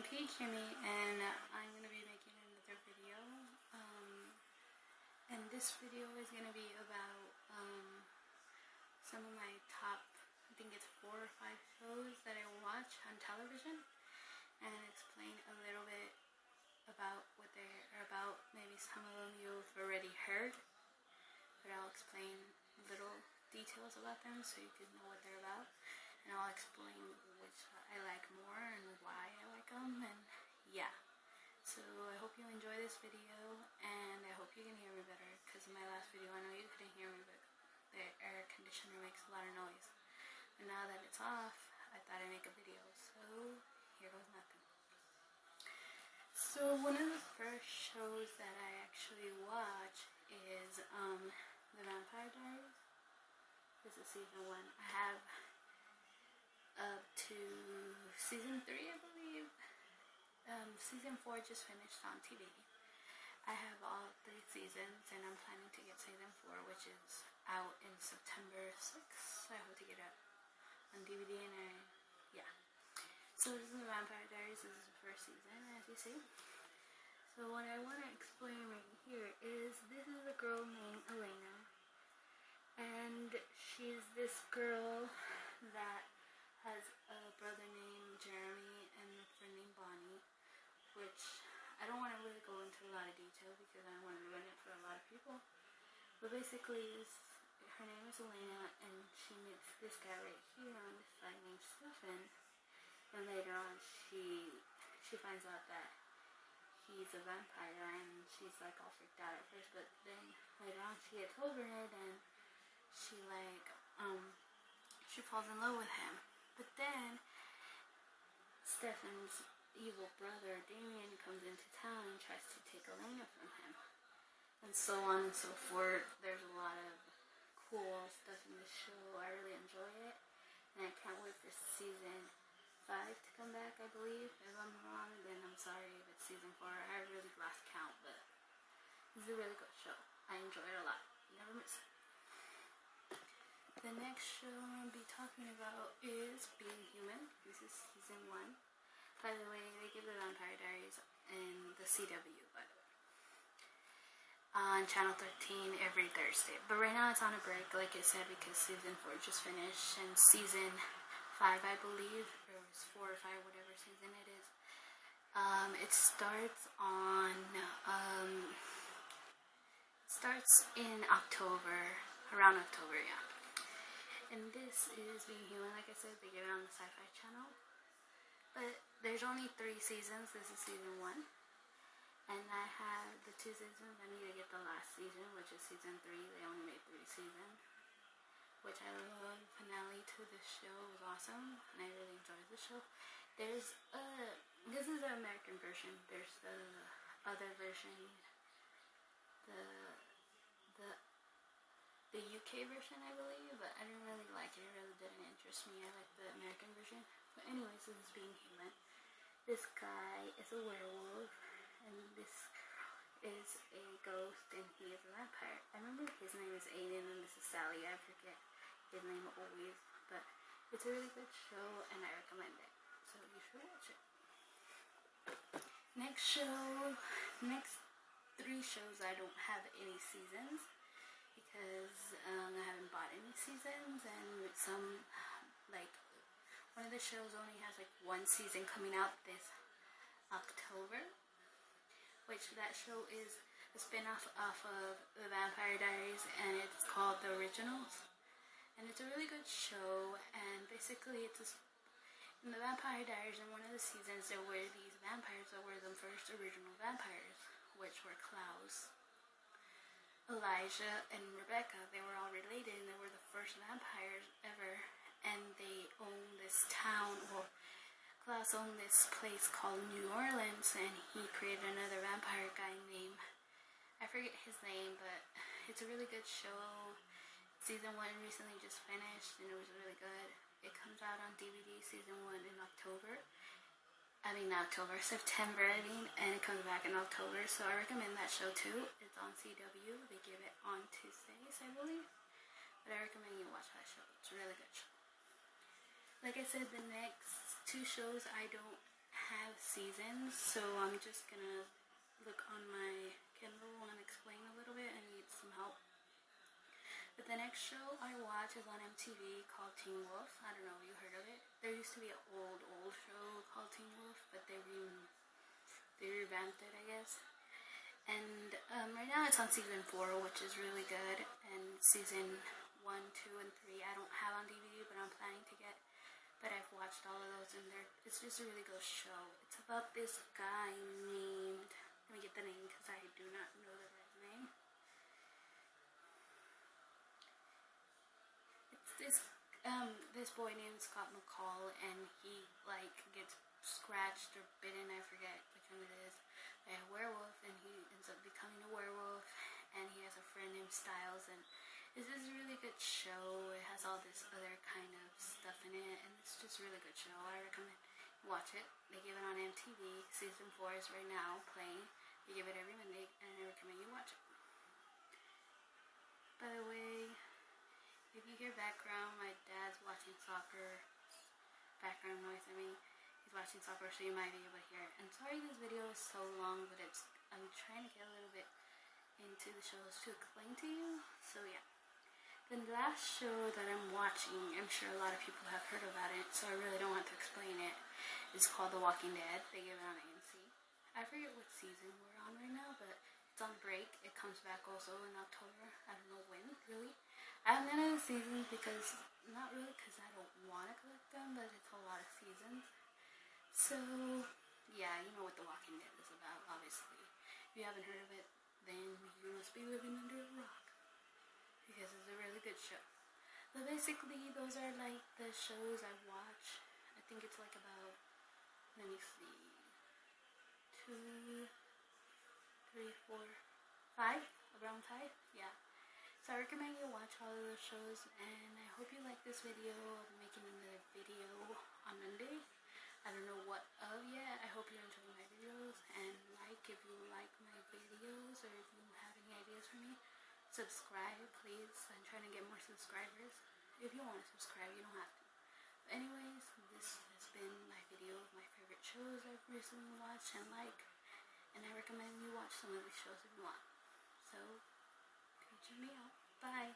P. Kimmy, and I'm going to be making another video. And this video is going to be about some of my top, I think it's 4 or 5 shows that I watch on television, and explain a little bit about what they are about. Maybe some of them you've already heard, but I'll explain little details about them so you can know what they're about. And I'll explain which I like more and why I like them, and yeah. So I hope you enjoy this video, and I hope you can hear me better, because in my last video I know you couldn't hear me, but the air conditioner makes a lot of noise. But now that it's off, I thought I'd make a video, so here goes nothing. So one of the first shows that I actually watch is The Vampire Diaries. This is season 1. I have up to season 3, I believe. Season 4 just finished on TV. I have all 3 seasons, and I'm planning to get season 4, which is out in September 6th. I hope to get it on DVD, and yeah. So this is The Vampire Diaries. This is the first season, as you see. So what I want to explain right here is this is a girl named Elena, and she's this girl that has a brother named Jeremy and a friend named Bonnie, which I don't want to really go into a lot of detail because I don't want to ruin it for a lot of people. But basically, her name is Elena, and she meets this guy right here on this side named Stefan. And later on, she finds out that he's a vampire, and she's like all freaked out at first. But then later on, she gets over it, and she she falls in love with him. But then Stefan's evil brother Damien comes into town and tries to take Elena from him, and so on and so forth. There's a lot of cool stuff in this show. I really enjoy it, and I can't wait for season 5 to come back. I believe. If I'm wrong, then I'm sorry if it's season 4. I really lost count, but it's a really good show. I enjoy it a lot. Never miss it. The next show I'm going to be talking about is Being Human. This is season 1. By the way, they give The Vampire Diaries in the CW, by the way, on Channel 13 every Thursday. But right now it's on a break, like I said, because season 4 just finished, and season 5, I believe, or it's 4 or 5, whatever season it is. It starts in October, around October, yeah. And this is Being Human. Like I said, they get it on the Sci-Fi Channel. But there's only 3 seasons. This is season 1. And I have the 2 seasons. I need to get the last season, which is season 3. They only made 3 seasons, which I love. Finale to this show was awesome, and I really enjoyed the show. This is the American version. There's the other version, the UK version, I believe, but I didn't really like it. It really didn't interest me. I like the American version. But anyways, this is Being Human. This guy is a werewolf, and this girl is a ghost, and he is a vampire. I remember his name is Aiden, and this is Sally. I forget his name always, but it's a really good show, and I recommend it. So you should watch it. Next 3 shows, I don't have any seasons, because I haven't bought any seasons, and some, like, one of the shows only has like 1 season coming out this October, which that show is a spin-off off of The Vampire Diaries, and it's called The Originals, and it's a really good show. And basically it's in The Vampire Diaries, in one of the seasons, there were these vampires that were the first original vampires, which were Klaus, Elijah, and Rebecca. They were all related, and they were the first vampires ever, and they owned this town. Well, Klaus owned this place called New Orleans, and he created another vampire guy named, I forget his name, but it's a really good show. Season 1 recently just finished, and it was really good. It comes out on DVD, season 1, in September, and it comes back in October, so I recommend that show too. It's on CW. They give it on Tuesdays, I believe, but I recommend you watch that show. It's a really good show. Like I said, the next 2 shows I don't have seasons, so I'm just gonna look on my Kindle and explain a little bit. I need some help. But the next show I watch is on MTV called Teen Wolf. I don't know if you heard of it. There used to be an old show called Teen Wolf, but they revamped it, I guess. And right now it's on season 4, which is really good. And season 1, 2, and 3 I don't have on DVD, but I'm planning to get. But I've watched all of those, and it's just a really good show. It's about this guy named, let me get the name because I do not know the guy's name. It's this boy named Scott McCall, and he like gets scratched or bitten, I forget which one it is, by a werewolf, and he ends up becoming a werewolf, and he has a friend named Styles, and it's just a really good show. It has all this other kind of stuff in it, and it's just a really good show. I recommend you watch it. They give it on MTV. Season 4 is right now playing. They give it every Monday, and I recommend you watch it. By the way, if you hear background, my dad's watching soccer. Background noise, I mean. He's watching soccer, so you might be able to hear it. And sorry this video is so long, but I'm trying to get a little bit into the shows to explain to you. So yeah. The last show that I'm watching, I'm sure a lot of people have heard about it, so I really don't want to explain it. It's called The Walking Dead. They give it on AMC. I forget what season we're on right now, but it's on break. It comes back also in October. I don't know when, really. I haven't done a season because, not really because I don't want to collect them, but it's a lot of seasons. So, yeah, you know what The Walking Dead is about, obviously. If you haven't heard of it, then you must be living under a rock. Because it's a really good show. But basically, those are like the shows I watch. I think it's like about, let me see, 2, 3, 4, 5? Around 5? Yeah. So I recommend you watch all of those shows, and I hope you like this video. I'm making another video on Monday. I don't know what of yet. I hope you enjoy my videos, and if you like my videos, or if you have any ideas for me, subscribe, please. I'm trying to get more subscribers. If you want to subscribe, you don't have to. But anyways, this has been my video of my favorite shows I've recently watched and and I recommend you watch some of these shows if you want. So, check me out. Bye.